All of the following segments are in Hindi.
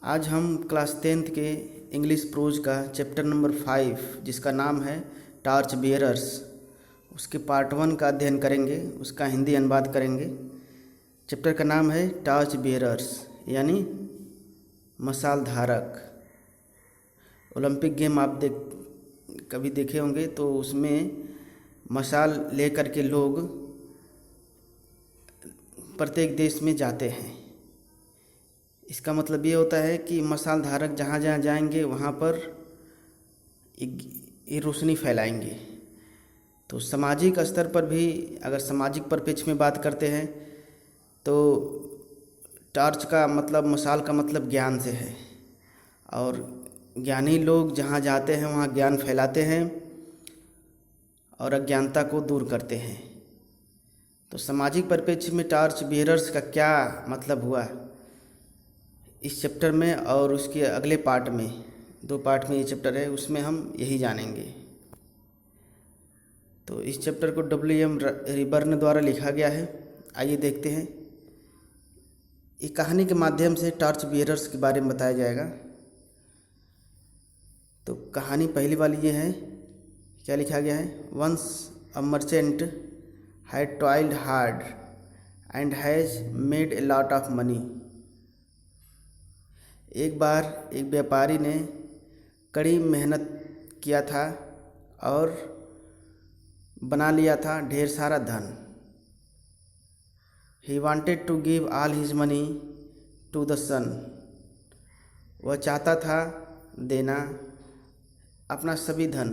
आज हम क्लास 10th के इंग्लिश प्रोज का चैप्टर नंबर 5 जिसका नाम है टार्च बियरर्स उसके पार्ट 1 का अध्ययन करेंगे। उसका हिंदी अनुवाद करेंगे। चैप्टर का नाम है टार्च बियरर्स यानी मशाल धारक। ओलंपिक गेम आप कभी देखे होंगे तो उसमें मशाल लेकर के लोग प्रत्येक देश में जाते हैं। इसका मतलब ये होता है कि मशाल धारक जहाँ जहाँ जाएंगे वहाँ पर ये रोशनी फैलाएंगे। तो सामाजिक स्तर पर भी अगर सामाजिक परिप्रेक्ष्य में बात करते हैं तो टार्च का मतलब मशाल का मतलब ज्ञान से है और ज्ञानी लोग जहाँ जाते हैं वहाँ ज्ञान फैलाते हैं और अज्ञानता को दूर करते हैं। तो सामाजिक परिप्रेक्ष्य में टार्च बियरर्स का क्या मतलब हुआ इस चैप्टर में और उसके अगले पार्ट में, 2 पार्ट में ये चैप्टर है, उसमें हम यही जानेंगे। तो इस चैप्टर को W.M. रिबर्न द्वारा लिखा गया है। आइए देखते हैं। ये कहानी के माध्यम से टार्च बियरर्स के बारे में बताया जाएगा। तो कहानी पहली वाली ये है, क्या लिखा गया है। Once a merchant had toiled hard and has made a lot of money. एक बार एक व्यापारी ने कड़ी मेहनत किया था और बना लिया था ढेर सारा धन। He wanted to give all his money to the son. वह चाहता था देना अपना सभी धन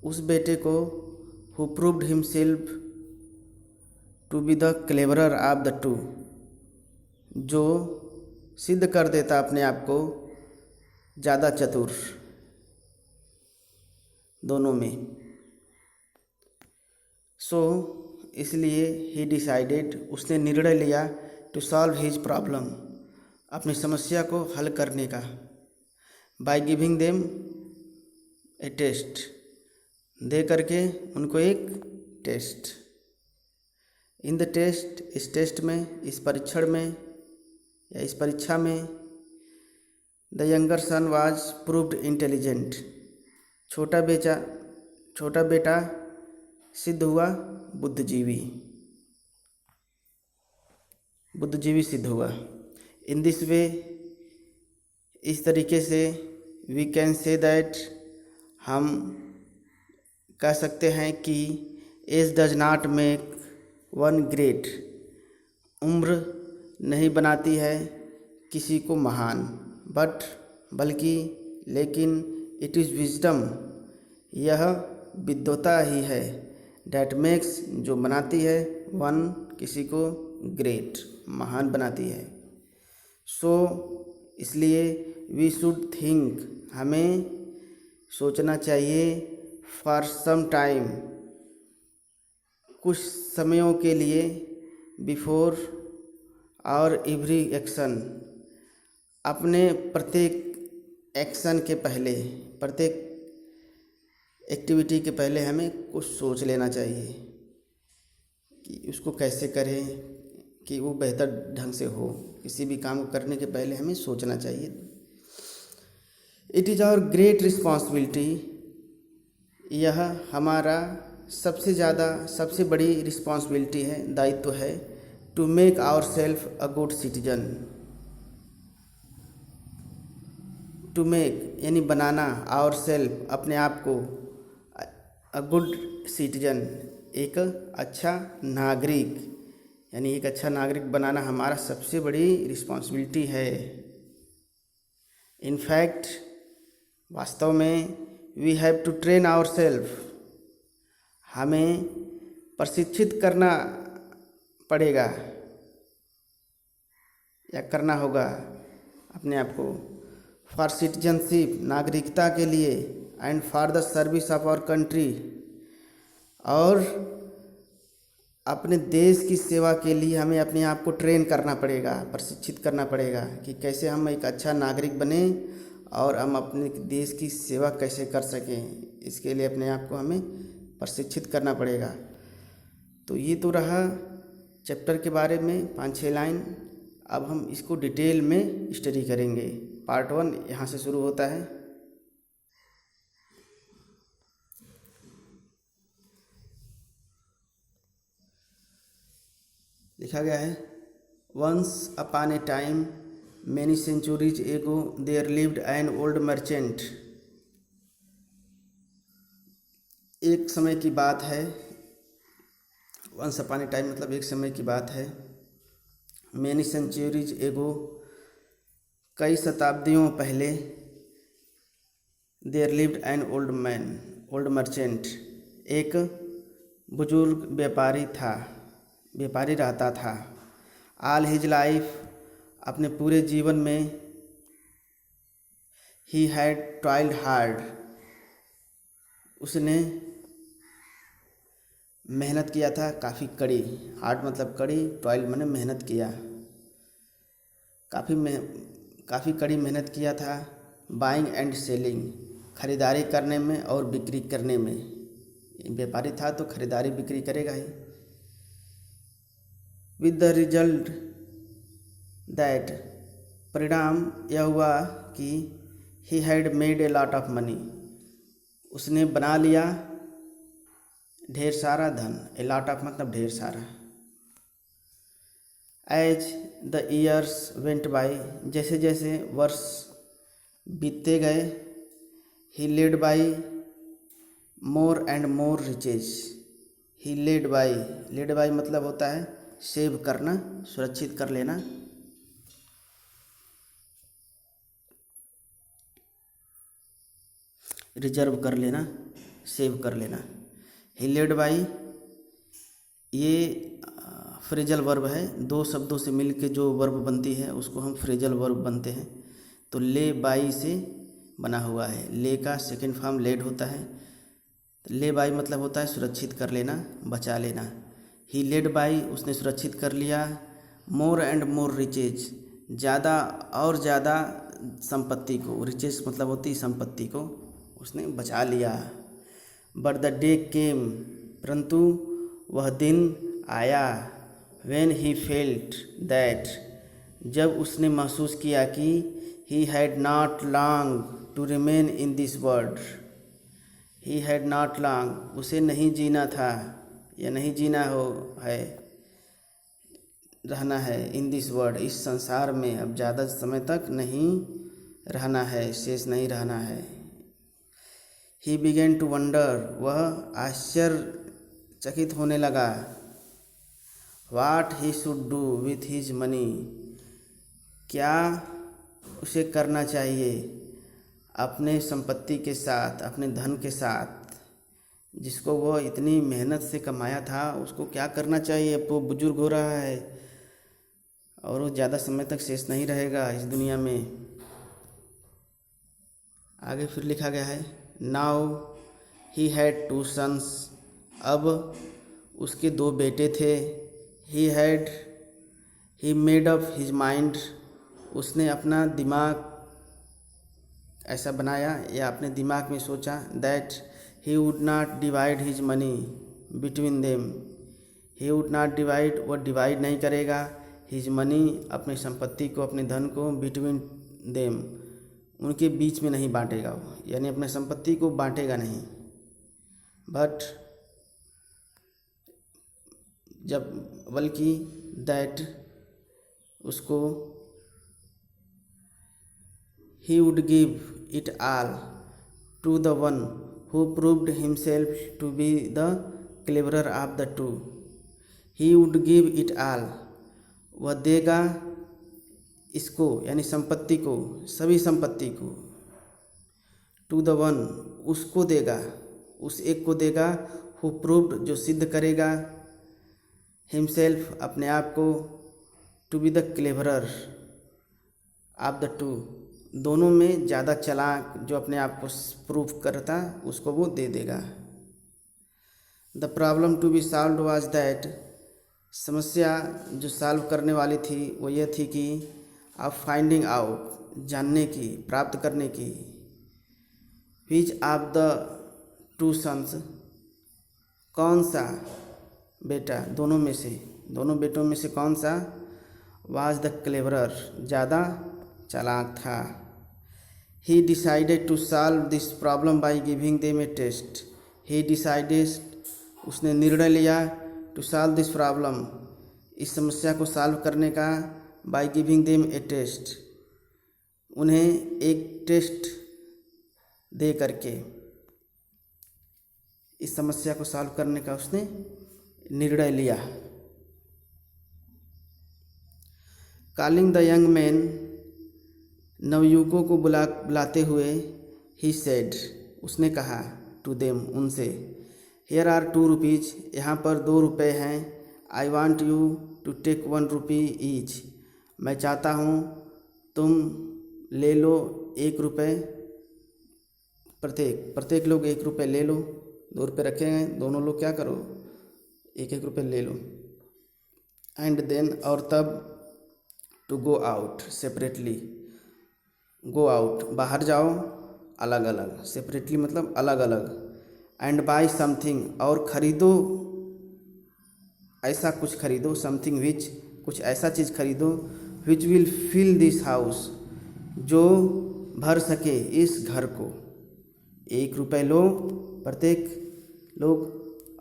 उस बेटे को who proved himself to be the cleverer of the two, जो सिद्ध कर देता अपने आप को ज़्यादा चतुर दोनों में। सो इसलिए ही डिसाइडेड, उसने निर्णय लिया टू सॉल्व हिज प्रॉब्लम, अपनी समस्या को हल करने का, by giving them a test, दे करके उनको एक टेस्ट। इन द टेस्ट, इस टेस्ट में, इस परीक्षण में या इस परीक्षा में, the younger son was proved intelligent, छोटा बेटा सिद्ध हुआ बुद्धिजीवी सिद्ध हुआ। इन दिस वे, इस तरीके से, वी कैन से दैट, हम कह सकते हैं कि age does not make one great, उम्र नहीं बनाती है किसी को महान, बल्कि लेकिन इट इज़ विजडम, यह विद्वता ही है, डैट मेक्स, जो बनाती है, वन, किसी को, ग्रेट, महान बनाती है। सो इसलिए वी शुड थिंक, हमें सोचना चाहिए, फॉर सम टाइम, कुछ समयों के लिए, बिफोर और एवरी एक्शन, अपने प्रत्येक एक्शन के पहले, प्रत्येक एक्टिविटी के पहले हमें कुछ सोच लेना चाहिए कि उसको कैसे करें कि वो बेहतर ढंग से हो। किसी भी काम को करने के पहले हमें सोचना चाहिए। It is our great responsibility, यह हमारा सबसे बड़ी रिस्पॉन्सिबिलिटी है, दायित्व है, to make our self a good citizen. To make यानी बनाना, आवर सेल्फ अपने आप को, अ गुड सिटीजन एक अच्छा नागरिक, यानी एक अच्छा नागरिक बनाना हमारा सबसे बड़ी रिस्पॉन्सिबिलिटी है। इनफैक्ट, वास्तव में, we have to train our self, हमें प्रशिक्षित करना पड़ेगा या करना होगा अपने आप को, फॉर सिटीजनशिप, नागरिकता के लिए, and for the service of our country, और अपने देश की सेवा के लिए हमें अपने आप को ट्रेन करना पड़ेगा, प्रशिक्षित करना पड़ेगा कि कैसे हम एक अच्छा नागरिक बने और हम अपने देश की सेवा कैसे कर सकें। इसके लिए अपने आप को हमें प्रशिक्षित करना पड़ेगा। तो ये तो रहा चैप्टर के बारे में 5-6 लाइन। अब हम इसको डिटेल में स्टडी करेंगे। पार्ट 1 यहाँ से शुरू होता है। लिखा गया है, once upon a time many centuries ago there lived an old merchant. एक समय की बात है, वंस अपॉन ए टाइम मतलब एक समय की बात है। मैनी सेंचुरीज एगो कई शताब्दियों पहले, there lived an old merchant एक बुजुर्ग व्यापारी रहता था। ऑल हिज लाइफ अपने पूरे जीवन में, ही हैड टॉइल्ड हार्ड उसने मेहनत किया था काफ़ी कड़ी। हार्ड मतलब कड़ी, टॉइल मैंने मेहनत किया, काफ़ी कड़ी मेहनत किया था। बाइंग एंड सेलिंग ख़रीदारी करने में और बिक्री करने में। व्यापारी था तो ख़रीदारी बिक्री करेगा ही। विद द रिजल्ट दैट परिणाम यह हुआ कि he had made a lot of money उसने बना लिया ढेर सारा धन। ए लॉट ऑफ मतलब ढेर सारा। As the years went by जैसे जैसे वर्ष बीतते गए, he led by more and more riches. He led by मतलब होता है सेव करना, सुरक्षित कर लेना। रिजर्व कर लेना, सेव कर लेना। ही लेड बाई ये फ्रेजल वर्ब है, दो शब्दों से मिलके जो वर्ब बनती है उसको हम फ्रेजल वर्ब बनते हैं। तो ले बाई से बना हुआ है। ले का सेकेंड फॉर्म लेड होता है। ले बाई मतलब होता है सुरक्षित कर लेना, बचा लेना। ही लेड बाई उसने सुरक्षित कर लिया। मोर एंड मोर रिचेज ज़्यादा और ज़्यादा संपत्ति को, रिचेज मतलब होती है संपत्ति को, उसने बचा लिया। बट द डे केम परंतु वह दिन आया। व्हेन ही फेल्ट दैट जब उसने महसूस किया कि he had not long to remain in this world. He had not long उसे नहीं जीना था या नहीं जीना रहना है। इन दिस वर्ल्ड इस संसार में अब ज़्यादा समय तक नहीं रहना है, शेष नहीं रहना है। ही बिगेन टू वंडर वह आश्चर्यचकित होने लगा। What he should do with his money क्या उसे करना चाहिए अपने संपत्ति के साथ, अपने धन के साथ जिसको वह इतनी मेहनत से कमाया था, उसको क्या करना चाहिए। अब वो बुजुर्ग हो रहा है और वो ज़्यादा समय तक शेष नहीं रहेगा इस दुनिया में। आगे फिर लिखा गया है, नाउ ही हैड 2 सन्स अब उसके 2 बेटे थे। He made up his mind उसने अपना दिमाग ऐसा बनाया या अपने दिमाग में सोचा that he would not divide his money between them. He would not divide वह डिवाइड नहीं करेगा हिज मनी अपनी संपत्ति को, अपने धन को, बिटवीन देम उनके बीच में नहीं बांटेगा वो, यानी अपने संपत्ति को बांटेगा नहीं। बट बल्कि दैट उसको he would give it all to the one who proved himself to be the cleverer of the two. He would give it all वह देगा इसको यानी संपत्ति को, सभी संपत्ति को, टू द वन उसको देगा, उस एक को देगा, हु प्रूव्ड जो सिद्ध करेगा, हिमसेल्फ अपने आप को, to be the cleverer of the two दोनों में ज़्यादा चालाक जो अपने आप को प्रूव करता उसको वो दे देगा। The problem to be solve was that समस्या जो सॉल्व करने वाली थी वो ये थी कि ऑफ फाइंडिंग आउट जानने की, प्राप्त करने की, विच ऑफ द 2 सन्स कौन सा बेटा दोनों बेटों में से कौन सा was the cleverer, ज़्यादा चालाक था। He decided to solve this problem by giving them a test. He decided, उसने निर्णय लिया, to solve this problem, इस समस्या को सॉल्व करने का, by giving them a test, उन्हें एक टेस्ट दे करके इस समस्या को सॉल्व करने का उसने निर्णय लिया। कॉलिंग द यंग मैन, नवयुवकों को बुलाते हुए, ही सेड, उसने कहा, टू देम, उनसे, हियर आर 2 रुपीज़, यहाँ पर 2 रुपये हैं। I want you to take 1 rupee each, मैं चाहता हूँ तुम ले लो 1 रुपये प्रत्येक लोग 1 रुपये ले लो। 2 रुपये रखे हैं, दोनों लोग क्या करो, 1-1 रुपये ले लो। एंड देन, और तब, to go out separately, go out, बाहर जाओ अलग अलग, सेपरेटली मतलब अलग अलग। एंड बाय समथिंग, और खरीदो, ऐसा कुछ खरीदो, समथिंग विच, कुछ ऐसा चीज़ खरीदो, which will fill this house, जो भर सके इस घर को। 1 रुपये लो प्रत्येक लोग,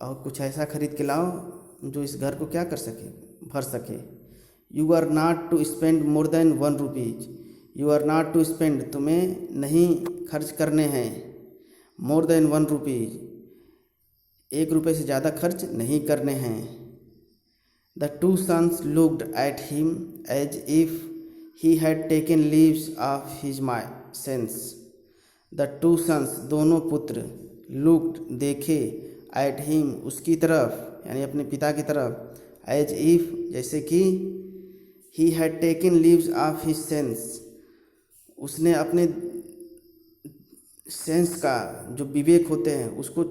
और कुछ ऐसा खरीद के लाओ जो इस घर को क्या कर सके, भर सके। You are not to spend more than 1 rupees, you are not to spend, तुम्हें नहीं खर्च करने हैं, मोर देन 1 रुपीज़, 1 रुपये से ज़्यादा खर्च नहीं करने हैं। The 2 sons looked at him as if he had taken leaves of his sense. The 2 sons, दोनों पुत्र, looked, देखे, at him, उसकी तरफ, यानी अपने पिता की तरफ, as if, जैसे कि, he had taken leaves of his sense, उसने अपने सेंस का, जो विवेक होते हैं, उसको,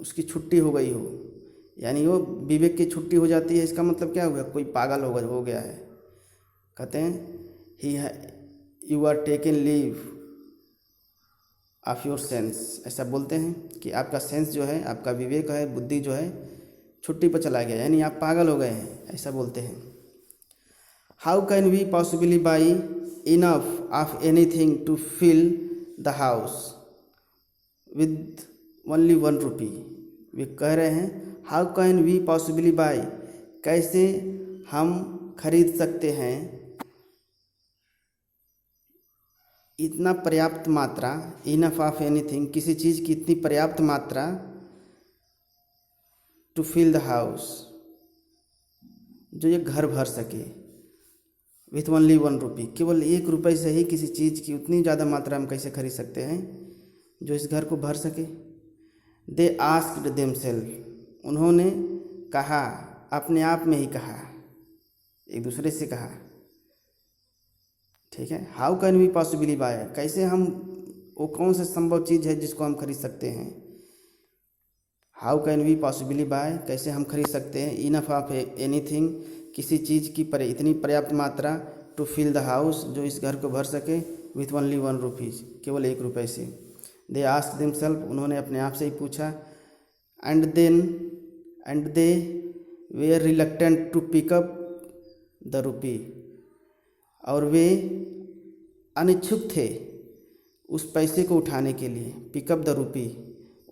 उसकी छुट्टी हो गई हो, यानी वो विवेक की छुट्टी हो जाती है। इसका मतलब क्या हुआ, कोई पागल हो गया है। कहते हैं you are taken leave of your sense, ऐसा बोलते हैं कि आपका सेंस जो है, आपका विवेक है, बुद्धि जो है, छुट्टी पर चला गया, यानी आप पागल हो गए हैं, ऐसा बोलते हैं। How can we possibly buy enough of anything to fill the house with only 1 rupee. वे कह रहे हैं, how can we possibly buy, कैसे हम खरीद सकते हैं इतना पर्याप्त मात्रा, इनफ ऑफ एनीथिंग, किसी चीज़ की इतनी पर्याप्त मात्रा, टू फिल द हाउस, जो ये घर भर सके, विथ ओनली 1 रुपी, केवल 1 रुपये से ही किसी चीज़ की उतनी ज़्यादा मात्रा हम कैसे खरीद सकते हैं जो इस घर को भर सके। दे आस्क्ड देमसेल्फ, उन्होंने कहा, अपने आप में ही कहा, एक दूसरे से कहा, ठीक है। How can we possibly buy, कैसे हम, वो कौन सा संभव चीज़ है जिसको हम खरीद सकते हैं। How can we possibly buy, कैसे हम खरीद सकते हैं, इनफ ऑफ एनीथिंग, किसी चीज़ की इतनी पर्याप्त मात्रा, टू फिल द हाउस, जो इस घर को भर सके, विथ ओनली 1 रुपीज़, केवल 1 रुपये से। दे आस्क्ड देमसेल्फ, उन्होंने अपने आप से ही पूछा। And they were reluctant to pick up the rupee, और वे अनिच्छुक थे उस पैसे को उठाने के लिए। पिकअप द रुपी,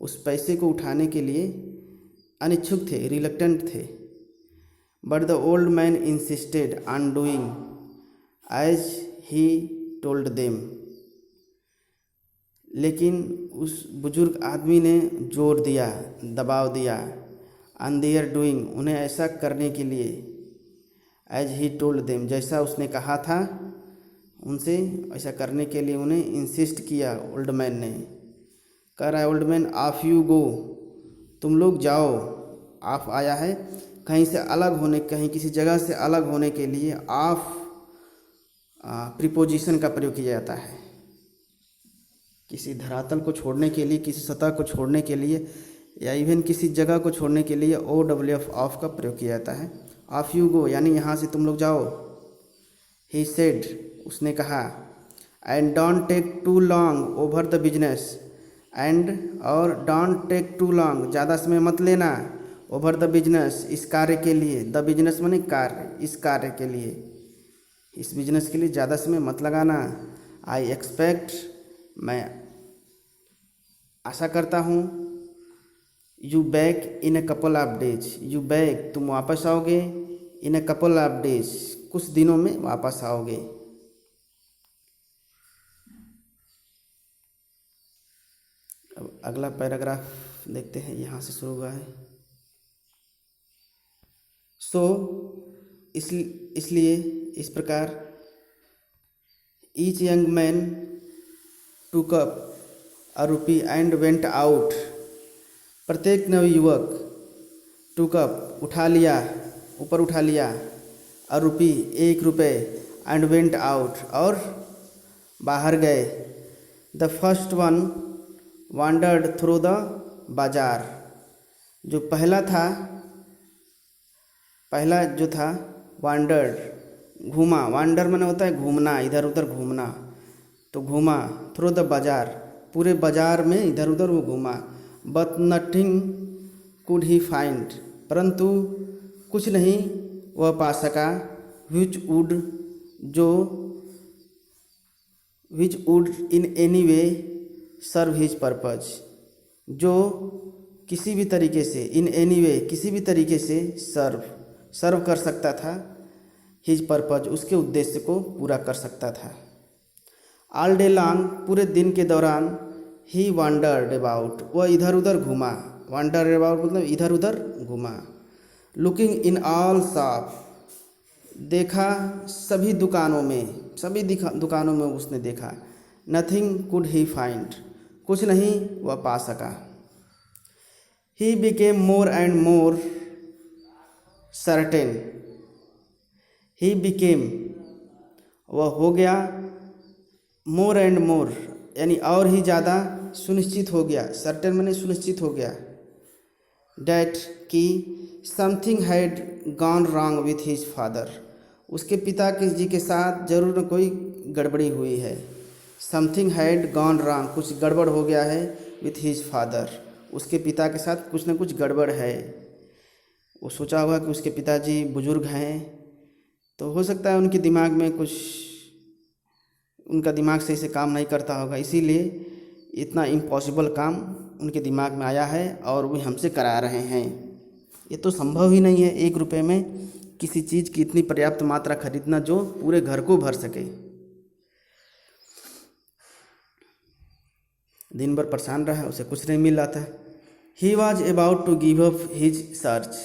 उस पैसे को उठाने के लिए अनिच्छुक थे, रिलक्टेंट थे। But the old man insisted on doing as he told them, लेकिन उस बुजुर्ग आदमी ने जोर दिया, दबाव दिया, ऑन देयर डूइंग, उन्हें ऐसा करने के लिए, एज ही टोल्ड देम, जैसा उसने कहा था उनसे, ऐसा करने के लिए उन्हें इंसिस्ट किया। ओल्ड मैन ने कह रहा है, old man, of you go, तुम लोग जाओ। ऑफ आया है कहीं से अलग होने, कहीं किसी जगह से अलग होने के लिए ऑफ प्रीपोजिशन का प्रयोग किया जाता है। किसी धरातल को छोड़ने के लिए, किसी सतह को छोड़ने के लिए, या इवन किसी जगह को छोड़ने के लिए OWF ऑफ का प्रयोग किया जाता है। ऑफ यू गो, यानी यहाँ से तुम लोग जाओ। ही सेड, उसने कहा। And don't take too long over the business, and, और डोंट टेक टू लॉन्ग, ज़्यादा समय मत लेना, ओवर द बिजनेस, इस कार्य के लिए। द बिजनेस माने कार्य, इस कार्य के लिए, इस बिजनेस के लिए ज़्यादा समय मत लगाना। आई एक्सपेक्ट, मैं आशा करता हूँ, you back in a couple of days, you back तुम वापस आओगे, इन ए कपल ऑफ डेज कुछ दिनों में वापस आओगे। अब अगला पैराग्राफ देखते हैं, यहाँ से शुरू हुआ है। सो इसलिए इस प्रकार ईच यंग मैन टूक up a rupee and went out, प्रत्येक नवयुवक टूक अप उठा लिया, ऊपर उठा लिया, अ रूपी एक रुपये, एंड वेंट आउट और बाहर गए। The first one wandered through the बाजार, जो पहला जो था वांडर्ड घूमा, वांडर माने होता है घूमना, इधर उधर घूमना, तो घूमा, थ्रू द बाजार पूरे बाजार में इधर उधर वो घूमा। But nothing could he find, परंतु कुछ नहीं वह पा सका, which would in any way serve his purpose, जो किसी भी तरीके से, इन एनी वे किसी भी तरीके से सर्व कर सकता था, हिज पर्पज उसके उद्देश्य को पूरा कर सकता था। ऑल डे लॉन्ग पूरे दिन के दौरान, ही वांडर्ड अबाउट वह इधर उधर घूमा, वांडर अबाउट मतलब इधर उधर घूमा। लुकिंग इन ऑल शॉप देखा सभी दुकानों में, सभी दुकानों में उसने देखा। नथिंग कुड ही फाइंड कुछ नहीं वह पा सका। He became more and more certain, he became वह हो गया, मोर एंड मोर यानी और ही ज़्यादा सुनिश्चित हो गया, सर्टेन माने सुनिश्चित हो गया, डैट कि something had gone wrong with his father उसके पिता के जी के साथ जरूर कोई गड़बड़ी हुई है। समथिंग हैड गॉन रॉन्ग कुछ गड़बड़ हो गया है, विथ हिज फादर उसके पिता के साथ कुछ न कुछ गड़बड़ है। वो सोचा होगा कि उसके पिताजी बुजुर्ग हैं, तो हो सकता है उनके दिमाग में कुछ, उनका दिमाग सही से काम नहीं करता होगा, इसीलिए इतना इम्पॉसिबल काम उनके दिमाग में आया है और वो हमसे करा रहे हैं। ये तो संभव ही नहीं है 1 रुपये में किसी चीज़ की इतनी पर्याप्त मात्रा खरीदना जो पूरे घर को भर सके। दिन भर परेशान रहा, उसे कुछ नहीं मिल रहा था। He was about to give up his search,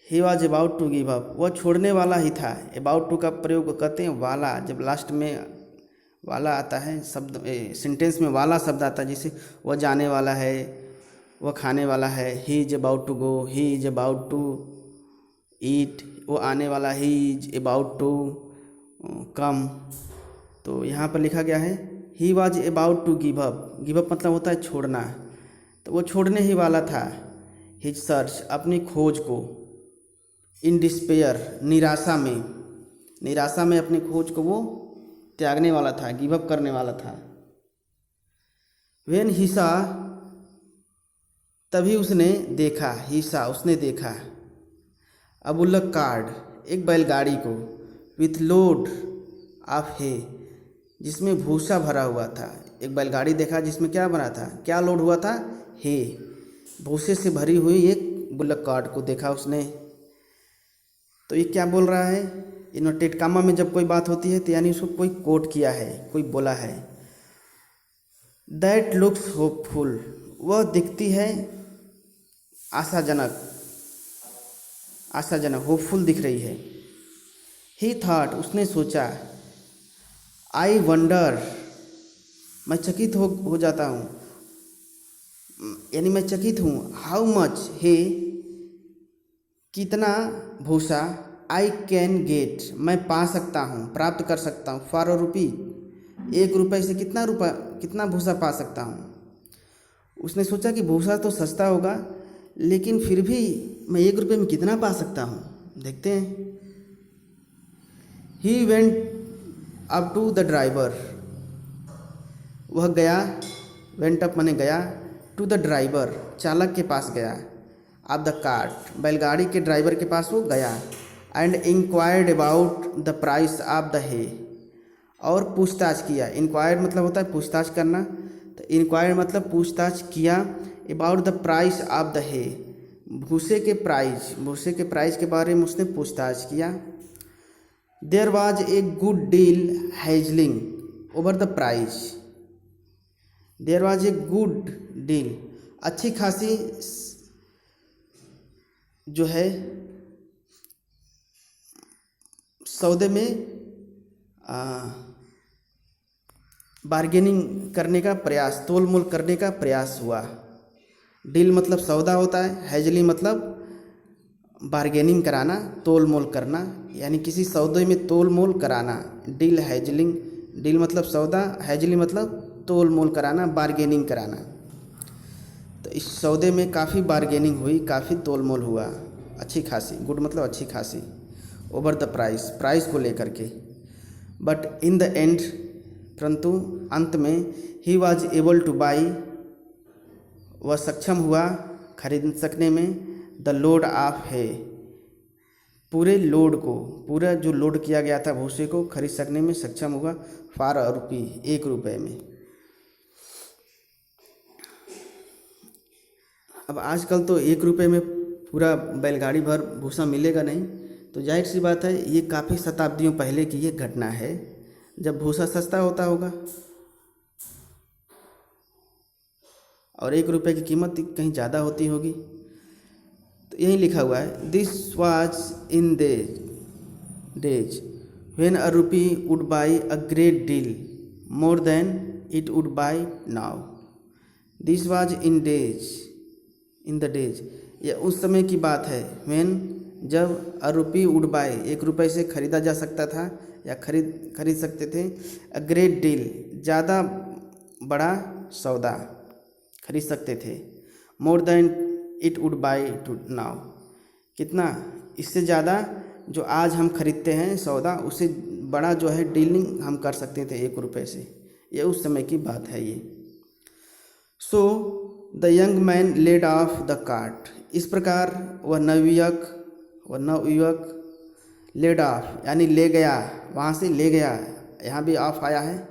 he was about to give up वह छोड़ने वाला ही था। अबाउट टू का प्रयोग करते हैं वाला, जब लास्ट में वाला आता है शब्द, सेंटेंस में वाला शब्द आता है, जैसे वह जाने वाला है, वह खाने वाला है। He is about to go, he is about to eat, वो आने वाला, he is about to come. तो यहाँ पर लिखा गया है he was about to give up, give up मतलब होता है छोड़ना, तो वो छोड़ने ही वाला था। हिज सर्च अपनी खोज को, इन डिस्पेयर निराशा में अपनी खोज को वो त्यागने वाला था, गिव अप करने वाला था। व्हेन ही सॉ तभी उसने देखा, ही सॉ उसने देखा, अ बुल्लक कार्ट एक बैलगाड़ी को, विथ लोड ऑफ हे जिसमें भूसा भरा हुआ था। एक बैलगाड़ी देखा जिसमें क्या भरा था, क्या लोड हुआ था, हे भूसे से भरी हुई एक बुल्लक कार्ट को देखा उसने। तो ये क्या बोल रहा है, इन्वर्टेड कामा में जब कोई बात होती है तो यानी उसको कोई कोट किया है, कोई बोला है। दैट लुक्स होपफुल वह दिखती है आशाजनक, होपफुल दिख रही है। ही थॉट उसने सोचा, आई वंडर मैं चकित हो जाता हूँ, यानी मैं चकित हूँ। हाउ मच हे कितना भूसा, आई कैन गेट मैं पा सकता हूँ, प्राप्त कर सकता हूँ, फॉर अ रुपी 1 रुपये से कितना भूसा पा सकता हूँ। उसने सोचा कि भूसा तो सस्ता होगा, लेकिन फिर भी मैं 1 रुपये में कितना पा सकता हूँ, देखते हैं। He went up to the driver वह गया, वेंट अप माने गया, टू द ड्राइवर चालक के पास गया, ऑफ द कार्ट बैलगाड़ी के ड्राइवर के पास वो गया। And inquired about the price of the है, और पूछताछ किया। इंक्वायर मतलब होता है पूछताछ करना, तो इंक्वायर मतलब पूछताछ किया about the price of the है, भूसे के प्राइस के बारे में उसने पूछताछ किया। There was a good deal haggling over the price, there was a good deal, अच्छी खासी जो है सौदे में बार्गेनिंग करने का प्रयास, तोल मोल करने का प्रयास हुआ। डील मतलब सौदा होता है, हैजली मतलब बार्गेनिंग कराना, तोल मोल करना, यानी किसी सौदे में तोल मोल कराना। डील हैजलिंग, डील मतलब सौदा, हैजली मतलब तोल मोल कराना, बार्गेनिंग कराना। तो इस सौदे में काफ़ी बार्गेनिंग हुई, काफ़ी तोल मोल हुआ, अच्छी खासी, गुड मतलब अच्छी खासी, ओवर द प्राइस, प्राइस को लेकर के। बट इन द एंड, परंतु अंत में, he was able two by, वह सक्षम हुआ खरीद सकने में, द लोड ऑफ है, पूरे लोड को, पूरा जो लोड किया गया था भूसे को खरीद सकने में सक्षम हुआ, फॉर अ रुपी, 1 रुपये में। अब आजकल तो 1 रुपये में पूरा बैलगाड़ी भर भूसा मिलेगा नहीं, तो जाहिर सी बात है ये काफ़ी शताब्दियों पहले की ये घटना है जब भूसा सस्ता होता होगा और 1 रुपये की कीमत कहीं ज़्यादा होती होगी। तो यही लिखा हुआ है, this was in days when a rupee would buy a great deal more than it would buy now. This was in the days, यह उस समय की बात है, व्हेन जब अ रुपी वुड बाई, 1 रुपये से खरीदा जा सकता था या खरीद सकते थे, अ ग्रेट डील, ज़्यादा बड़ा सौदा खरीद सकते थे, more than it would by two now, कितना, इससे ज़्यादा जो आज हम खरीदते हैं सौदा, उससे बड़ा जो है डीलिंग हम कर सकते थे 1 रुपये से। ये उस समय की बात है ये। So the young man laid off the cart, इस प्रकार वह नवयुवक लेड ऑफ यानी ले गया, वहाँ से ले गया, यहाँ भी ऑफ आया है,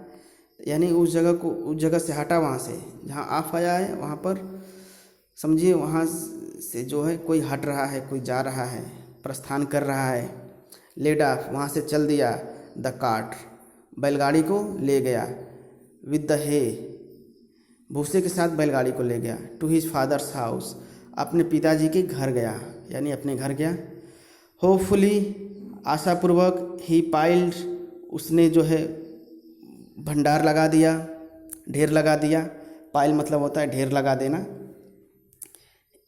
यानी उस जगह से हटा, वहाँ से जहाँ ऑफ आया है वहाँ पर समझिए, वहाँ से जो है कोई हट रहा है, कोई जा रहा है, प्रस्थान कर रहा है। लेड ऑफ वहाँ से चल दिया, द कार्ट बैलगाड़ी को ले गया, विद द हे भूसे के साथ बैलगाड़ी को ले गया, टू हिज फादर्स हाउस अपने पिताजी के घर गया, यानी अपने घर गया। होपफुली आशापूर्वक, ही पाइल्ड उसने जो है भंडार लगा दिया, ढेर लगा दिया, पाइल मतलब होता है ढेर लगा देना।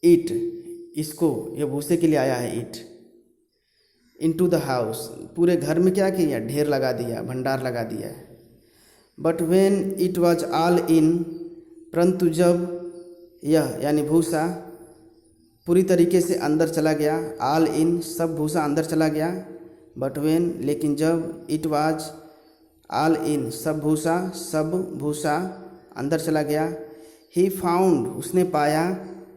ईट इसको, ये भूसे के लिए आया है ईट, इनटू द हाउस पूरे घर में क्या किया, ढेर लगा दिया, भंडार लगा दिया। But when it was all in, परंतु जब यह यानी भूसा पूरी तरीके से अंदर चला गया, ऑल इन सब भूसा अंदर चला गया, बट व्हेन लेकिन जब, इट वाज ऑल इन सब भूसा अंदर चला गया, ही फाउंड उसने पाया,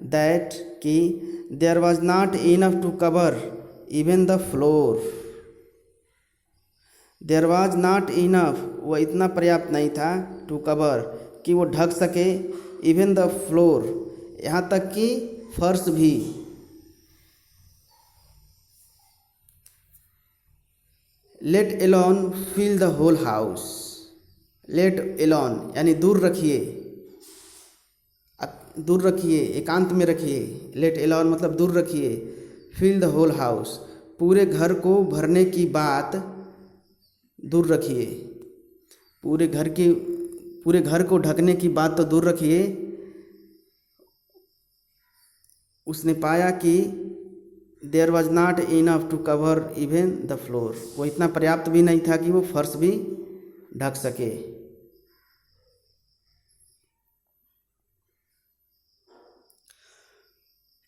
दैट कि there was not enough to cover even the floor, there was not enough वह इतना पर्याप्त नहीं था, टू कवर कि वो ढक सके, इवन द फ्लोर यहाँ तक कि फर्श भी। Let alone fill the whole house, let alone यानी दूर रखिए, एकांत में रखिए, लेट एलोन मतलब दूर रखिए, फिल द होल हाउस पूरे घर को भरने की बात दूर रखिए, पूरे घर को ढकने की बात तो दूर रखिए। उसने पाया कि there was not enough to cover even the floor, वो इतना पर्याप्त भी नहीं था कि वो फर्श भी ढक सके।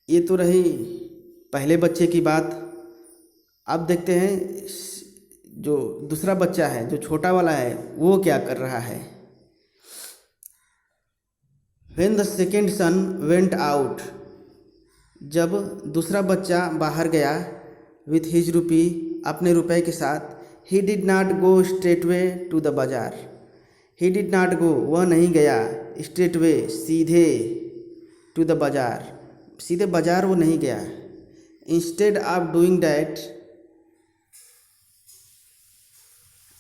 ये तो रही पहले बच्चे की बात। अब देखते हैं जो दूसरा बच्चा है, जो छोटा वाला है, वो क्या कर रहा है। When the second son went out, जब दूसरा बच्चा बाहर गया, विथ हिज रुपी, अपने रुपए के साथ। He did not go straight way to the bazaar. He did not गो, वह नहीं गया, स्ट्रेट वे, सीधे, टू द बाजार, सीधे बाजार वो नहीं गया। इंस्टेड ऑफ डूइंग डैट,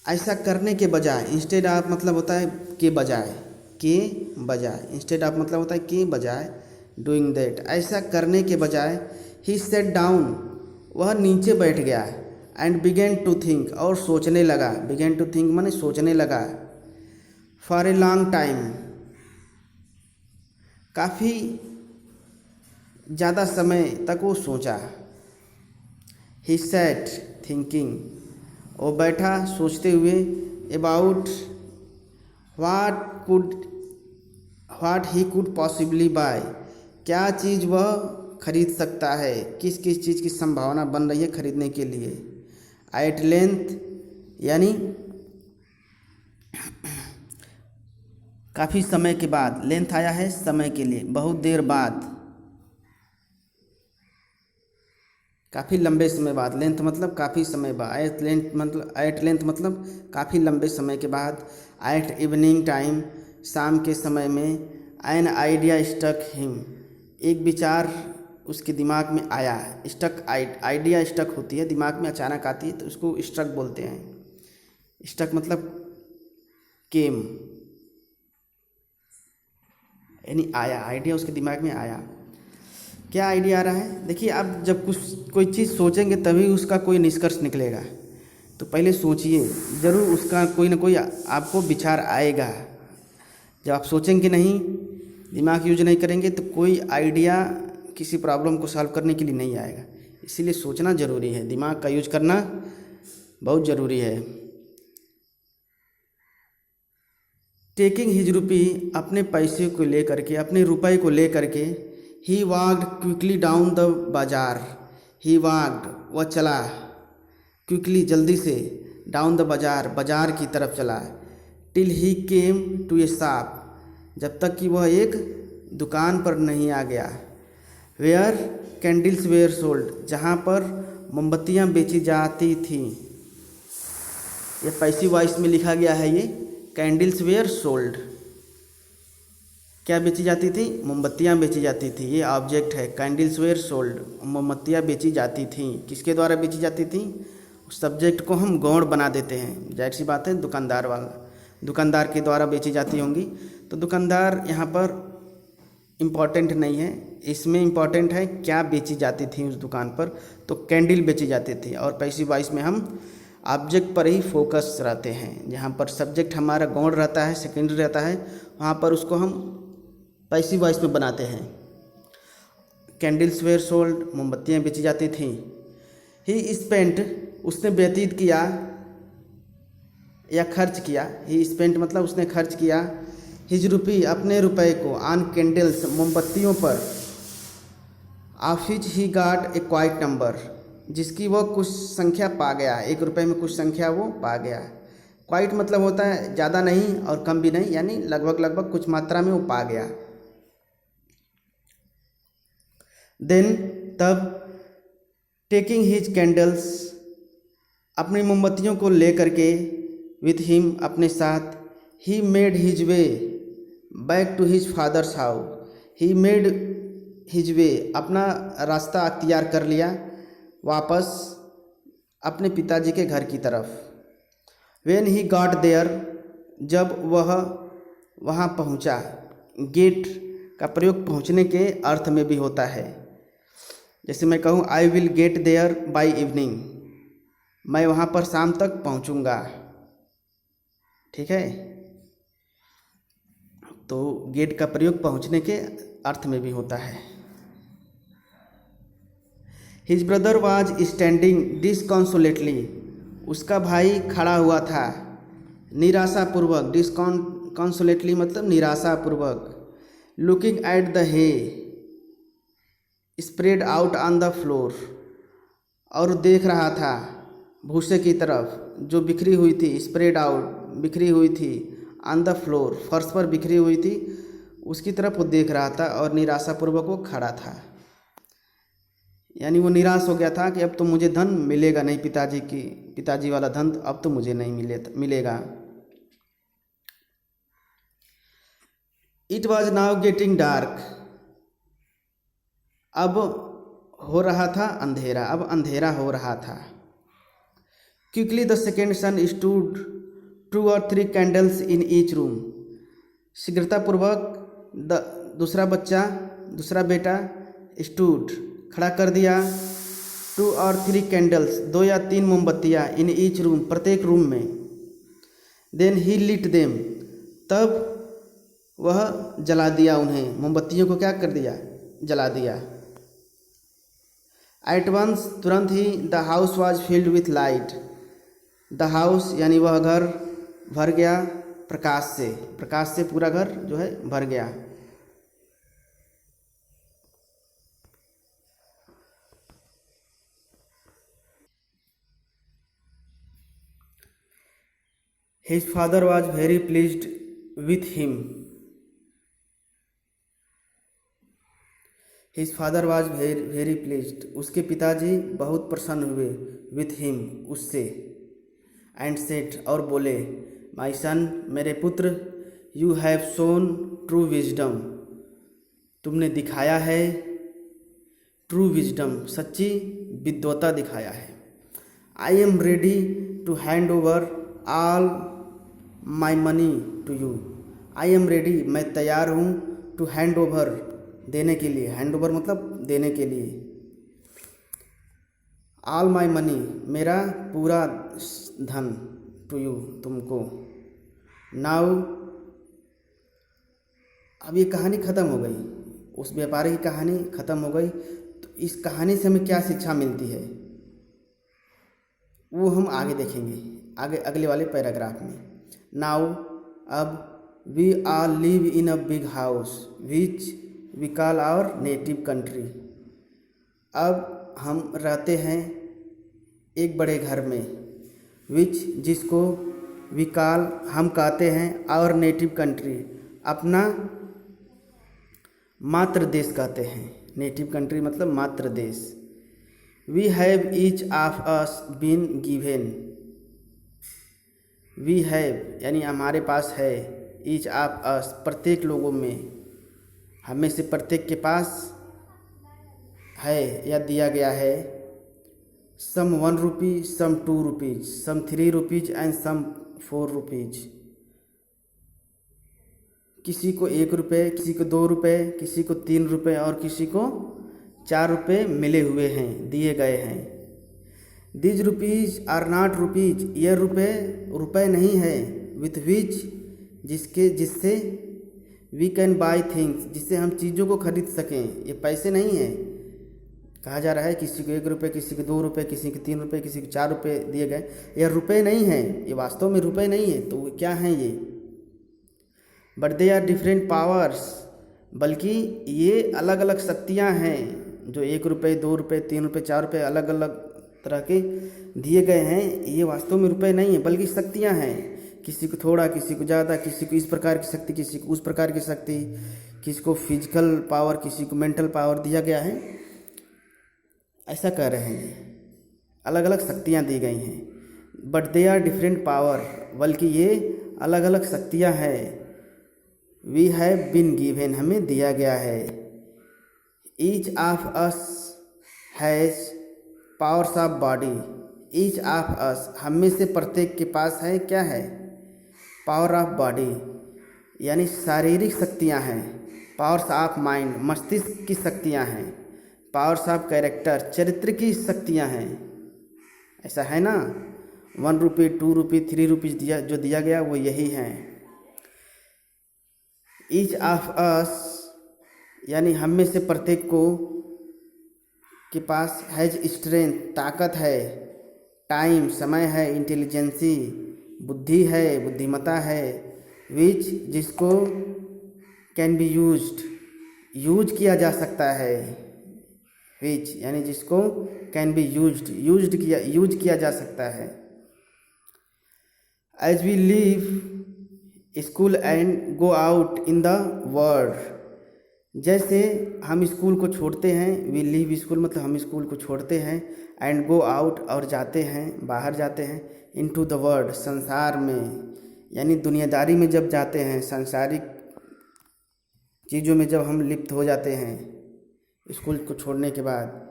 ऐसा करने के बजाय, इंस्टेड ऑफ मतलब होता है के बजाय, के बजाय, इंस्टेड ऑफ मतलब होता है के बजाय, डूइंग दैट, ऐसा करने के बजाय। ही सेट डाउन, वह नीचे बैठ गया। एंड बिगेन टू थिंक, और सोचने लगा, बिगेन टू थिंक माने सोचने लगा। फॉर ए लॉन्ग टाइम, काफ़ी ज़्यादा समय तक वो सोचा। ही सेट थिंकिंग, वो बैठा सोचते हुए। About what he could possibly buy, क्या चीज़ वह खरीद सकता है, किस किस चीज़ की संभावना बन रही है खरीदने के लिए। एट लेंथ यानी काफ़ी समय के बाद, लेंथ आया है समय के लिए, बहुत देर बाद, काफ़ी लंबे समय बाद। लेंथ मतलब काफ़ी समय बाद, एट लेंथ मतलब काफ़ी लंबे समय के बाद। एट इवनिंग टाइम, शाम के समय में। एन आइडिया स्टक हिम, एक विचार उसके दिमाग में आया। स्टक, आइडिया स्टक होती है, दिमाग में अचानक आती है तो उसको स्टक बोलते हैं। स्टक मतलब केम, यानी आया, आइडिया उसके दिमाग में आया। क्या आइडिया आ रहा है? देखिए, अब जब कोई चीज़ सोचेंगे तभी उसका कोई निष्कर्ष निकलेगा। तो पहले सोचिए, ज़रूर उसका कोई ना कोई आपको विचार आएगा। जब आप सोचेंगे नहीं, दिमाग यूज नहीं करेंगे तो कोई आइडिया किसी प्रॉब्लम को सॉल्व करने के लिए नहीं आएगा। इसीलिए सोचना ज़रूरी है, दिमाग का यूज करना बहुत ज़रूरी है। टेकिंग हिज रुपी, अपने पैसे को लेकर के, अपने रुपए को लेकर के। ही walked quickly down the bazaar, he walked वह चला, क्विकली जल्दी से, डाउन द बाजार बाजार की तरफ चला। Till he came to a shop, जब तक कि वह एक दुकान पर नहीं आ गया। वेयर कैंडल्स वेयर सोल्ड, जहाँ पर मोमबत्तियाँ बेची जाती थीं। ये पैसिव वॉइस में लिखा गया है। ये कैंडल्स वेयर सोल्ड, क्या बेची जाती थी? मोमबत्तियाँ बेची जाती थी। ये ऑब्जेक्ट है, कैंडल्स वेयर सोल्ड, मोमबत्तियाँ बेची जाती थीं। किसके द्वारा बेची जाती थी? उस सब्जेक्ट को हम गौण बना देते हैं, जाहिर सी बात है, दुकानदार वाला, दुकानदार के द्वारा बेची जाती होंगी। तो दुकानदार यहाँ पर इम्पॉर्टेंट नहीं है, इसमें इम्पॉर्टेंट है क्या बेची जाती थी उस दुकान पर। तो कैंडल बेची जाती थी। और पैसिव वॉइस में हम ऑब्जेक्ट पर ही फोकस रहते हैं। जहाँ पर सब्जेक्ट हमारा गौण रहता है, सेकेंडरी रहता है, वहाँ पर उसको हम पैसिव वॉइस में बनाते हैं। कैंडल्स वेयर सोल्ड, मोमबत्तियाँ बेची जाती थीं। ही स्पेंट, उसने व्यतीत किया या खर्च किया। ही स्पेंट मतलब उसने खर्च किया। हिज रुपी, अपने रुपए को, ऑन कैंडल्स, मोमबत्तियों पर। Of his he got a quite number, जिसकी वो कुछ संख्या पा गया। एक रुपए में कुछ संख्या वो पा गया। क्वाइट मतलब होता है ज़्यादा नहीं और कम भी नहीं, यानी लगभग लगभग कुछ मात्रा में वो पा गया। देन तब, टेकिंग हिज कैंडल्स, अपनी मोमबत्तियों को लेकर के, विथ हिम, अपने साथ। He made his way back to his father's house, he made his way, अपना रास्ता अख्तियार कर लिया वापस अपने पिताजी के घर की तरफ। व्हेन ही गॉट देयर, जब वह वहाँ पहुँचा। गेट का प्रयोग पहुँचने के अर्थ में भी होता है। जैसे मैं कहूँ I will get there by evening, मैं वहाँ पर शाम तक पहुँचूँगा। ठीक है, तो गेट का प्रयोग पहुँचने के अर्थ में भी होता है। His brother was standing disconsolately, उसका भाई खड़ा हुआ था निराशापूर्वक। डिसकॉन्सोलेटली मतलब निराशापूर्वक। Looking at the hay spread out on the floor, और देख रहा था भूसे की तरफ जो बिखरी हुई थी। स्प्रेड आउट, बिखरी हुई थी, ऑन द फ्लोर, फर्श पर बिखरी हुई थी, उसकी तरफ वो देख रहा था और निराशापूर्वक वो खड़ा था। यानी वो निराश हो गया था कि अब तो मुझे धन मिलेगा नहीं, पिताजी वाला धन अब तो मुझे नहीं मिलेगा। It was now getting dark, अब हो रहा था अंधेरा, अब अंधेरा हो रहा था। Quickly the second son stood 2 or 3 candles in each room, शीघ्रतापूर्वक दूसरा बेटा स्टूड खड़ा कर दिया 2 or 3 कैंडल्स, 2 या 3 मोमबत्तियाँ इन ईच रूम, प्रत्येक रूम में। देन ही लिट देम, तब वह जला दिया उन्हें, मोमबत्तियों को क्या कर दिया, जला दिया। एट वंस, तुरंत ही, the house was filled with light, the house यानी वह घर भर गया प्रकाश से पूरा घर जो है भर गया। His father was very pleased with him. His father was very pleased. उसके पिताजी बहुत प्रसन्न हुए with him, उससे। And said, और बोले, My son, मेरे पुत्र, You have shown true wisdom, तुमने दिखाया है true wisdom, सच्ची विद्वता दिखाया है। I am ready to hand over all my money to you. I am ready, मैं तैयार हूँ to hand over, देने के लिए। hand over मतलब देने के लिए। all my money, मेरा पूरा धन, to you, तुमको। now, अब ये कहानी ख़त्म हो गई, उस व्यापारी की कहानी ख़त्म हो गई। तो इस कहानी से हमें क्या शिक्षा मिलती है वो हम आगे देखेंगे, आगे अगले वाले पैराग्राफ में। नाउ, अब, we all live in a big house which we call our native country, अब हम रहते हैं एक बड़े घर में, विच जिसको वी कॉल हम कहते हैं, आवर नेटिव कंट्री अपना मातृ देश कहते हैं। नेटिव कंट्री मतलब मातृ देश। We have each of us been given, we have यानी हमारे पास है, ईच ऑफ अस प्रत्येक लोगों में, हमें से प्रत्येक के पास है या दिया गया है, some 1 rupee, some 2 rupees, some 3 rupees and some 4 rupees. किसी को 1 रुपये, किसी को 2 रुपये, किसी को 3 रुपये और किसी को 4 रुपये मिले हुए हैं, दिए गए हैं। These rupees are not rupees, ये रुपये नहीं है, विथ विच जिससे वी कैन बाई थिंग्स, जिससे हम चीज़ों को खरीद सकें। ये पैसे नहीं हैं। कहा जा रहा है किसी को 1 रुपये, किसी को 2 रुपये, किसी को 3 रुपये, किसी को 4 रुपये दिए गए। ये रुपये नहीं हैं, ये वास्तव में रुपये नहीं है। तो क्या हैं ये? But they are different powers, बल्कि ये अलग अलग शक्तियाँ हैं। जो 1 रुपये, 2 रुपये, 3 रुपये, 4 रुपये अलग अलग तरह के दिए गए हैं, ये वास्तव में रुपये नहीं है बल्कि शक्तियाँ हैं। किसी को थोड़ा, किसी को ज़्यादा, किसी को इस प्रकार की शक्ति, किसी को उस प्रकार की शक्ति, किसी को फिजिकल पावर, किसी को मेंटल पावर दिया गया है। ऐसा कह रहे हैं, ये अलग अलग शक्तियाँ दी गई हैं। But they are different power, बल्कि ये अलग अलग शक्तियाँ हैं। वी हैव बीन गिवन, हमें दिया गया है। Each of us has powers of body, each of अस हम में से प्रत्येक के पास है, क्या है? पावर ऑफ बॉडी, यानी शारीरिक शक्तियाँ हैं। पावर्स ऑफ माइंड, मस्तिष्क की शक्तियाँ हैं। पावर्स ऑफ कैरेक्टर, चरित्र की शक्तियाँ हैं। ऐसा है ना? 1 रुपये, 2 रुपये, 3 रुपीज जो दिया गया वो यही हैं। ईच ऑफ अस यानी हम में से प्रत्येक को के पास हैज स्ट्रेंथ, ताकत है, टाइम समय है, इंटेलिजेंसी बुद्धि है, बुद्धिमता है, विच जिसको कैन बी यूज किया जा सकता है। विच यानी जिसको कैन बी यूज किया जा सकता है। As we leave school and go out in the world, जैसे हम स्कूल को छोड़ते हैं, वी लीव स्कूल मतलब हम स्कूल को छोड़ते हैं, एंड गो आउट और जाते हैं, बाहर जाते हैं, इनटू द वर्ल्ड संसार में, यानी दुनियादारी में जब जाते हैं, सांसारिक चीज़ों में जब हम लिप्त हो जाते हैं स्कूल को छोड़ने के बाद।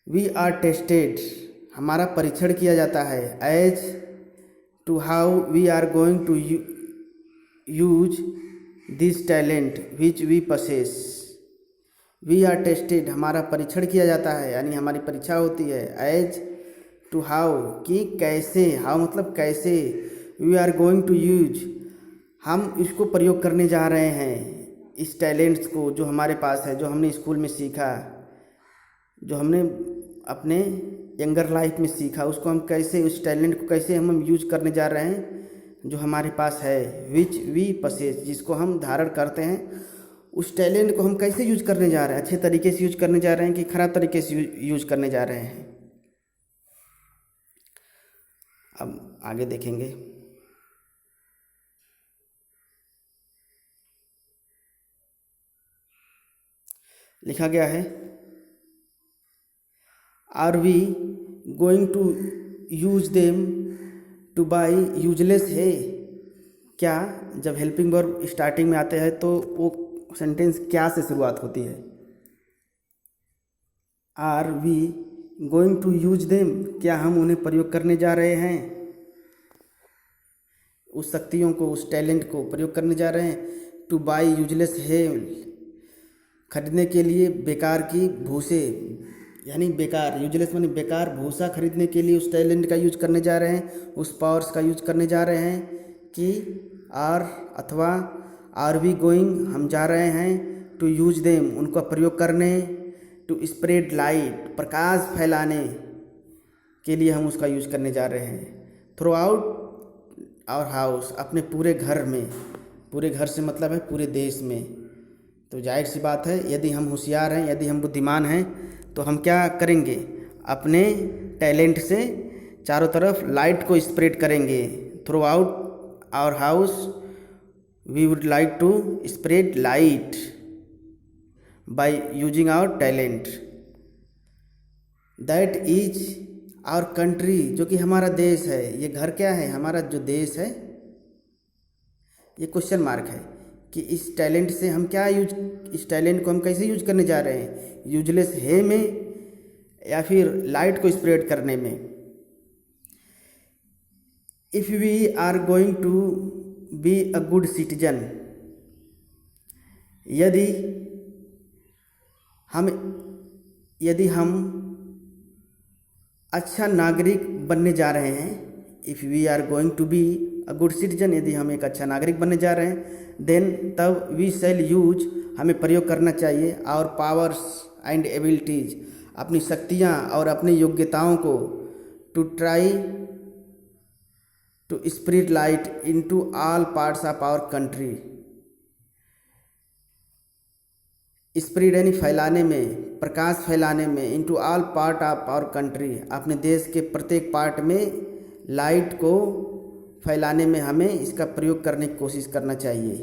वी आर टेस्टेड, हमारा परीक्षण किया जाता है, as to how we are going to use this talent which we possess. We are tested, हमारा परीक्षण किया जाता है, यानी हमारी परीक्षा होती है, एज टू हाउ कि कैसे, हाउ मतलब कैसे, we are going to use हम इसको प्रयोग करने जा रहे हैं, इस टैलेंट्स को जो हमारे पास है, जो हमने स्कूल में सीखा, जो हमने अपने यंगर लाइफ में सीखा, उसको हम कैसे, उस टैलेंट को कैसे हम यूज करने जा रहे हैं जो हमारे पास है, विच वी पसेस, जिसको हम धारण करते हैं, उस टैलेंट को हम कैसे यूज करने जा रहे हैं, अच्छे तरीके से यूज करने जा रहे हैं कि ख़राब तरीके से यूज करने जा रहे हैं। अब आगे देखेंगे। लिखा गया है, are we going to use them to buy useless है। क्या, जब हेल्पिंग वर्ब स्टार्टिंग में आते हैं तो वो सेंटेंस क्या से शुरुआत होती है? Are we going to use them, क्या हम उन्हें प्रयोग करने जा रहे हैं, उस शक्तियों को, उस टैलेंट को प्रयोग करने जा रहे हैं। टू बाई यूजलेस है, खरीदने के लिए बेकार की भूसे, यानी बेकार, यूजलेस मानी बेकार, भूसा खरीदने के लिए उस टैलेंट का यूज करने जा रहे हैं, उस पावर्स का यूज करने जा रहे हैं। कि आर अथवा आर वी गोइंग, हम जा रहे हैं, टू यूज देम, उनका प्रयोग करने, टू स्प्रेड लाइट, प्रकाश फैलाने के लिए हम उसका यूज करने जा रहे हैं। थ्रू आउट आवर हाउस, अपने पूरे घर में, पूरे घर से मतलब है पूरे देश में। तो जाहिर सी बात है, यदि हम होशियार हैं, यदि हम बुद्धिमान हैं, तो हम क्या करेंगे, अपने टैलेंट से चारों तरफ लाइट को स्प्रेड करेंगे। Throughout our house we would like to spread light by using our talent. That is our country, जो कि हमारा देश है। ये घर क्या है, हमारा जो देश है, ये क्वेश्चन मार्क है कि इस टैलेंट से हम क्या यूज, इस टैलेंट को हम कैसे यूज करने जा रहे हैं, यूजलेस है में या फिर लाइट को स्प्रेड करने में। If we are going to be a good citizen, यदि हम अच्छा नागरिक बनने जा रहे हैं, if we are going to be a good citizen, यदि हम एक अच्छा नागरिक बनने जा रहे हैं, देन तब वी शैल यूज, हमें प्रयोग करना चाहिए, आवर पावर्स एंड एबिलिटीज, अपनी शक्तियाँ और अपनी योग्यताओं को, to try to spread light into all parts of our country. Spread यानी फैलाने में, प्रकाश फैलाने में, into all part of our country, अपने देश के प्रत्येक पार्ट में लाइट को फैलाने में हमें इसका प्रयोग करने की कोशिश करना चाहिए।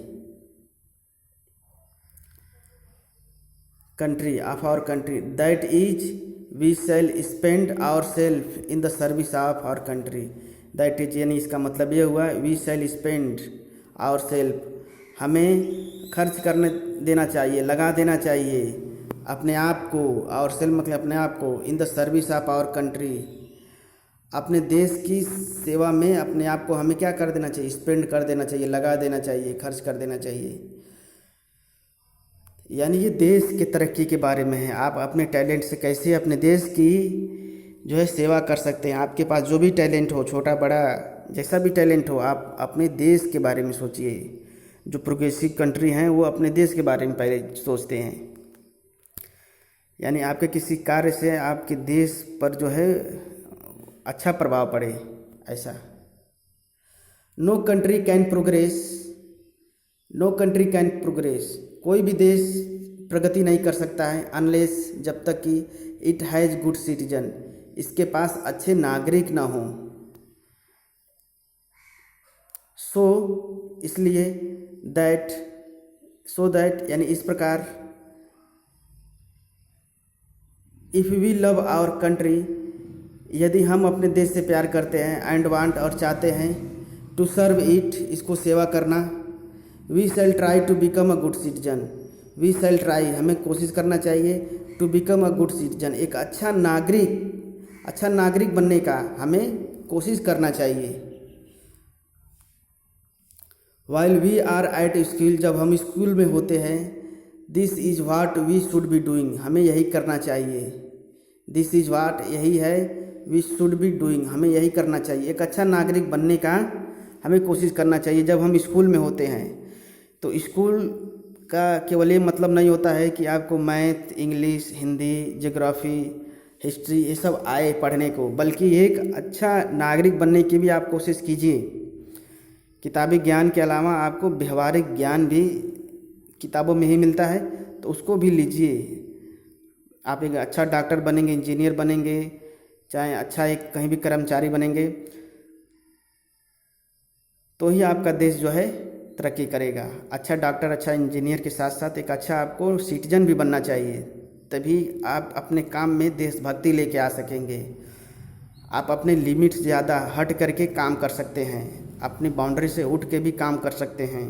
Country of our country, that is we shall spend our self in the service of our country. That is यानी इसका मतलब ये हुआ, we shall spend our self, हमें खर्च करने देना चाहिए, लगा देना चाहिए अपने आप को, और सेल्फ मतलब अपने आप को, in the service of our country, अपने देश की सेवा में अपने आप को हमें क्या कर देना चाहिए, स्पेंड कर देना चाहिए, लगा देना चाहिए, खर्च कर देना चाहिए। यानी ये देश के तरक्की के बारे में है, आप अपने टैलेंट से कैसे अपने देश की जो है सेवा कर सकते हैं। आपके पास जो भी टैलेंट हो, छोटा बड़ा जैसा भी टैलेंट हो, आप अपने देश के बारे में सोचिए। जो प्रोग्रेसिव कंट्री हैं वो अपने देश के बारे में पहले सोचते हैं, यानी आपके किसी कार्य से आपके देश पर जो है अच्छा प्रभाव पड़े, ऐसा। No country can progress, no country can progress, कोई भी देश प्रगति नहीं कर सकता है, अनलेस जब तक कि इट हैज़ गुड सिटीजन, इसके पास अच्छे नागरिक ना हों। सो इसलिए दैट सो दैट यानी इस प्रकार, if we love our country, यदि हम अपने देश से प्यार करते हैं, एंड वांट और चाहते हैं, टू सर्व इट इसको सेवा करना, we shall try to become a good citizen, we shall try हमें कोशिश करना चाहिए, to become a good citizen एक अच्छा नागरिक बनने का हमें कोशिश करना चाहिए। While we are at school जब हम स्कूल में होते हैं, this is what we should be doing हमें यही करना चाहिए, दिस इज़ वाट यही है, वी शुड बी डूइंग हमें यही करना चाहिए। एक अच्छा नागरिक बनने का हमें कोशिश करना चाहिए जब हम स्कूल में होते हैं। तो स्कूल का केवल ये मतलब नहीं होता है कि आपको math, English, Hindi, geography, history ये सब आए पढ़ने को, बल्कि एक अच्छा नागरिक बनने की भी आप कोशिश कीजिए। किताबी ज्ञान के अलावा आपको व्यवहारिक ज्ञान भी किताबों में ही मिलता है, तो उसको भी लीजिए। आप एक अच्छा डॉक्टर बनेंगे, इंजीनियर बनेंगे, चाहे अच्छा एक कहीं भी कर्मचारी बनेंगे, तो ही आपका देश जो है तरक्की करेगा। अच्छा डॉक्टर, अच्छा इंजीनियर के साथ साथ एक अच्छा आपको सिटीजन भी बनना चाहिए, तभी आप अपने काम में देशभक्ति लेके आ सकेंगे। आप अपने लिमिट से ज़्यादा हट करके काम कर सकते हैं, अपनी बाउंड्री से उठ के भी काम कर सकते हैं।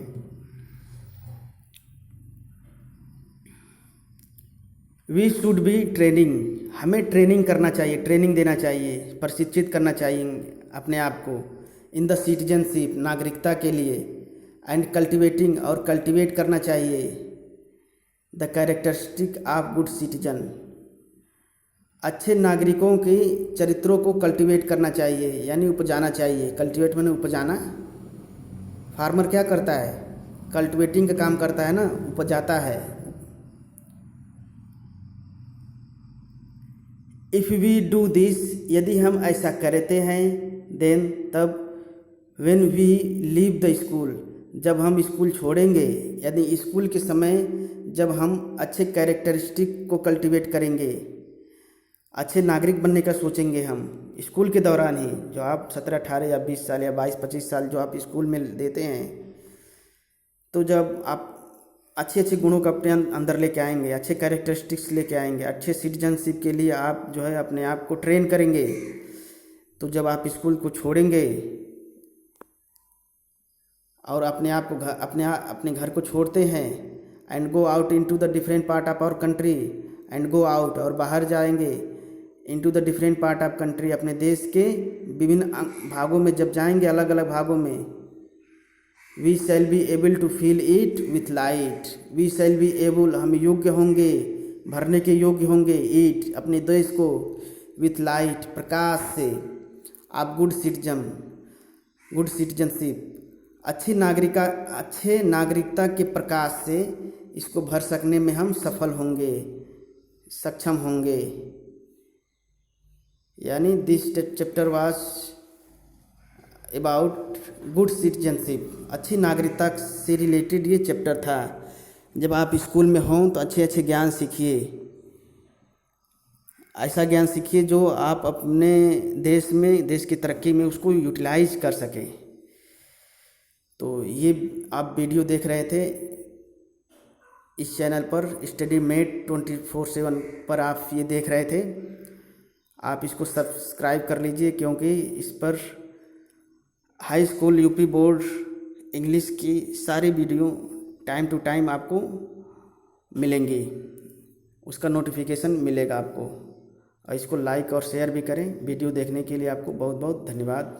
वी शुड बी ट्रेनिंग हमें ट्रेनिंग करना चाहिए, ट्रेनिंग देना चाहिए, प्रशिक्षित करना चाहिए अपने आप को इन द सिटीजनशिप नागरिकता के लिए, एंड कल्टिवेटिंग और कल्टिवेट करना चाहिए the characteristic of good citizen अच्छे नागरिकों के चरित्रों को कल्टिवेट करना चाहिए, यानी उपजाना चाहिए। कल्टिवेट माने उपजाना। फार्मर क्या करता है? कल्टिवेटिंग का काम करता है ना, उपजाता है। इफ़ वी डू दिस यदि हम ऐसा करते हैं, देन तब, when we leave the school जब हम स्कूल छोड़ेंगे, यानी स्कूल के समय जब हम अच्छे कैरेक्टरिस्टिक को कल्टिवेट करेंगे, अच्छे नागरिक बनने का सोचेंगे हम स्कूल के दौरान ही। जो आप 17, 18 या 20 साल या 22, 25 साल जो आप स्कूल में देते हैं, तो जब आप अच्छे अच्छे गुणों को अपने अंदर लेके आएंगे, अच्छे कैरेक्टरिस्टिक्स लेके आएंगे, अच्छे सिटीजनशिप के लिए आप जो है अपने आप को ट्रेन करेंगे, तो जब आप स्कूल को छोड़ेंगे और अपने आप को अपने घर को छोड़ते हैं, and go out into the different part of our country, and go out और बाहर जाएंगे, into the different part of country अपने देश के विभिन्न भागों में जब जाएंगे, अलग अलग भागों में, we shall be able to feel it with light we shall be able हम योग्य होंगे, भरने के योग्य होंगे, इट अपने देश को, विथ लाइट प्रकाश से, आप गुड सिटीजनशिप अच्छे नागरिकता के प्रकाश से इसको भर सकने में हम सफल होंगे, सक्षम होंगे। यानी this chapter was about good citizenship अच्छी नागरिकता से रिलेटेड ये चैप्टर था। जब आप स्कूल में हों तो अच्छे अच्छे ज्ञान सीखिए, ऐसा ज्ञान सीखिए जो आप अपने देश में, देश की तरक्की में उसको यूटिलाइज कर सकें। तो ये आप वीडियो देख रहे थे इस चैनल पर स्टडी मेट 24/7 पर आप ये देख रहे थे। आप इसको सब्सक्राइब कर लीजिए, क्योंकि इस पर high school UP board English की सारी वीडियो टाइम टू टाइम आपको मिलेंगी, उसका नोटिफिकेशन मिलेगा आपको। और इसको लाइक और शेयर भी करें। वीडियो देखने के लिए आपको बहुत बहुत धन्यवाद।